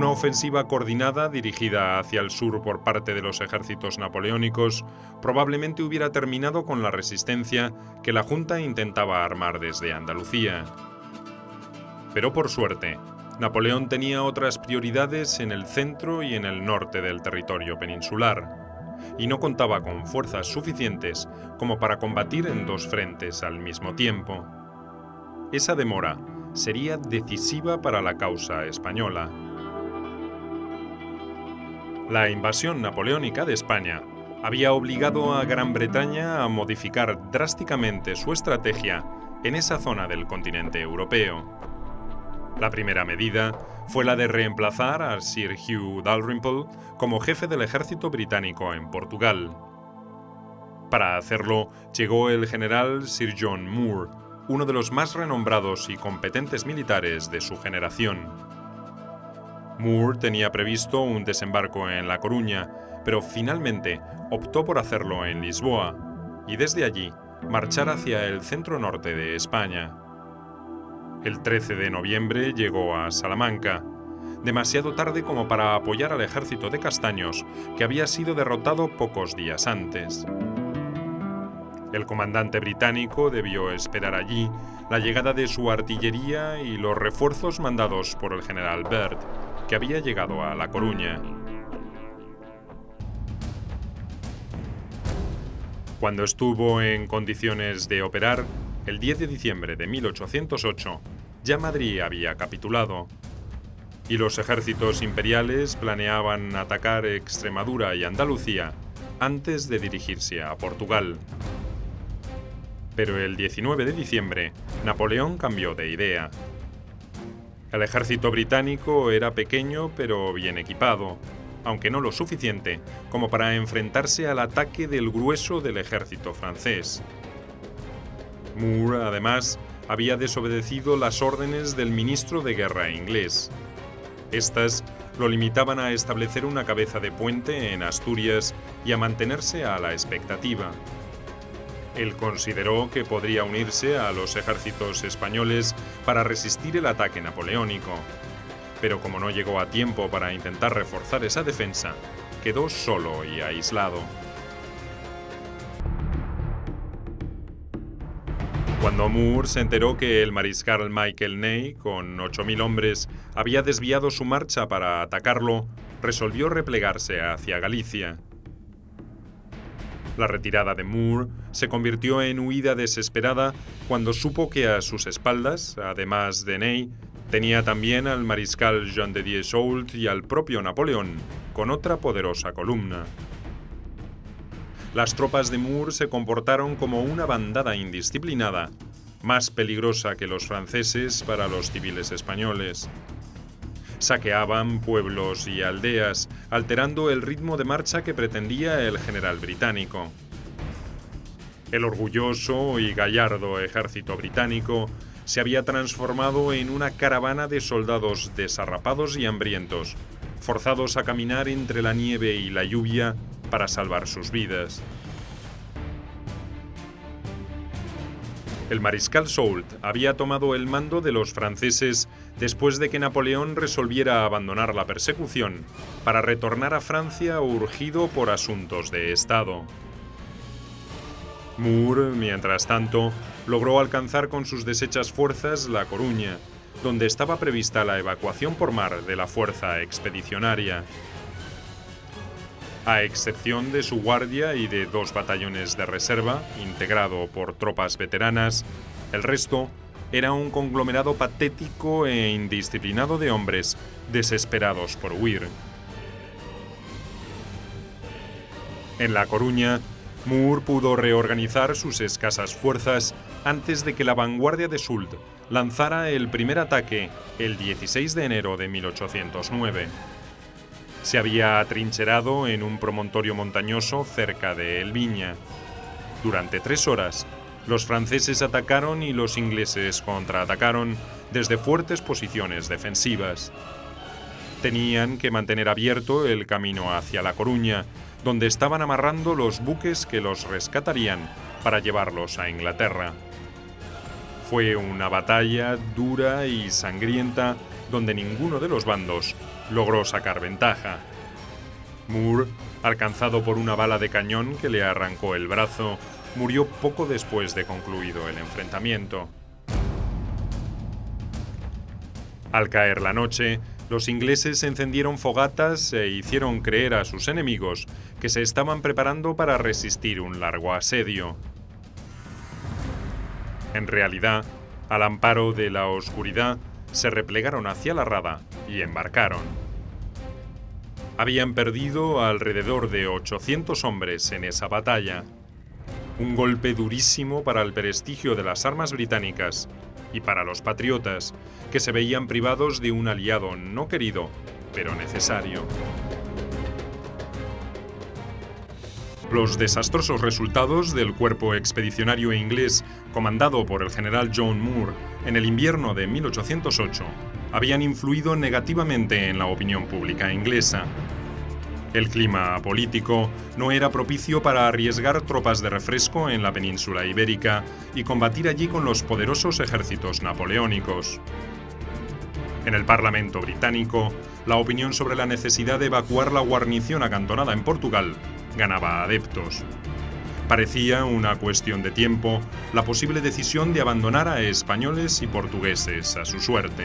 Una ofensiva coordinada dirigida hacia el sur por parte de los ejércitos napoleónicos probablemente hubiera terminado con la resistencia que la Junta intentaba armar desde Andalucía. Pero por suerte, Napoleón tenía otras prioridades en el centro y en el norte del territorio peninsular, y no contaba con fuerzas suficientes como para combatir en dos frentes al mismo tiempo. Esa demora sería decisiva para la causa española. La invasión napoleónica de España había obligado a Gran Bretaña a modificar drásticamente su estrategia en esa zona del continente europeo. La primera medida fue la de reemplazar a Sir Hugh Dalrymple como jefe del ejército británico en Portugal. Para hacerlo, llegó el general Sir John Moore, uno de los más renombrados y competentes militares de su generación. Moore tenía previsto un desembarco en La Coruña, pero finalmente optó por hacerlo en Lisboa y desde allí marchar hacia el centro norte de España. El 13 de noviembre llegó a Salamanca, demasiado tarde como para apoyar al ejército de Castaños, que había sido derrotado pocos días antes. El comandante británico debió esperar allí la llegada de su artillería y los refuerzos mandados por el general Byrd, que había llegado a La Coruña. Cuando estuvo en condiciones de operar, el 10 de diciembre de 1808, ya Madrid había capitulado, y los ejércitos imperiales planeaban atacar Extremadura y Andalucía antes de dirigirse a Portugal. Pero el 19 de diciembre, Napoleón cambió de idea. El ejército británico era pequeño pero bien equipado, aunque no lo suficiente como para enfrentarse al ataque del grueso del ejército francés. Moore, además, había desobedecido las órdenes del ministro de Guerra inglés. Estas lo limitaban a establecer una cabeza de puente en Asturias y a mantenerse a la expectativa. Él consideró que podría unirse a los ejércitos españoles para resistir el ataque napoleónico, pero como no llegó a tiempo para intentar reforzar esa defensa, quedó solo y aislado. Cuando Moore se enteró que el mariscal Michael Ney, con 8.000 hombres, había desviado su marcha para atacarlo, resolvió replegarse hacia Galicia. La retirada de Moore se convirtió en huida desesperada cuando supo que a sus espaldas, además de Ney, tenía también al mariscal Jean de Diez-Soult y al propio Napoleón, con otra poderosa columna. Las tropas de Moore se comportaron como una bandada indisciplinada, más peligrosa que los franceses para los civiles españoles. Saqueaban pueblos y aldeas, alterando el ritmo de marcha que pretendía el general británico. El orgulloso y gallardo ejército británico se había transformado en una caravana de soldados desarrapados y hambrientos, forzados a caminar entre la nieve y la lluvia para salvar sus vidas. El mariscal Soult había tomado el mando de los franceses después de que Napoleón resolviera abandonar la persecución para retornar a Francia urgido por asuntos de Estado. Moore, mientras tanto, logró alcanzar con sus deshechas fuerzas La Coruña, donde estaba prevista la evacuación por mar de la fuerza expedicionaria. A excepción de su guardia y de 2 batallones de reserva, integrado por tropas veteranas, el resto era un conglomerado patético e indisciplinado de hombres desesperados por huir. En La Coruña, Moore pudo reorganizar sus escasas fuerzas antes de que la vanguardia de Soult lanzara el primer ataque el 16 de enero de 1809. Se había atrincherado en un promontorio montañoso cerca de El Viña. Durante 3 horas, los franceses atacaron y los ingleses contraatacaron desde fuertes posiciones defensivas. Tenían que mantener abierto el camino hacia La Coruña, donde estaban amarrando los buques que los rescatarían para llevarlos a Inglaterra. Fue una batalla dura y sangrienta donde ninguno de los bandos logró sacar ventaja. Moore, alcanzado por una bala de cañón que le arrancó el brazo, murió poco después de concluido el enfrentamiento. Al caer la noche, los ingleses encendieron fogatas e hicieron creer a sus enemigos que se estaban preparando para resistir un largo asedio. En realidad, al amparo de la oscuridad, se replegaron hacia la rada y embarcaron. Habían perdido alrededor de 800 hombres en esa batalla. Un golpe durísimo para el prestigio de las armas británicas y para los patriotas, que se veían privados de un aliado no querido, pero necesario. Los desastrosos resultados del cuerpo expedicionario inglés comandado por el general John Moore en el invierno de 1808 habían influido negativamente en la opinión pública inglesa. El clima político no era propicio para arriesgar tropas de refresco en la península ibérica y combatir allí con los poderosos ejércitos napoleónicos. En el Parlamento británico, la opinión sobre la necesidad de evacuar la guarnición acantonada en Portugal ganaba adeptos. Parecía una cuestión de tiempo la posible decisión de abandonar a españoles y portugueses a su suerte.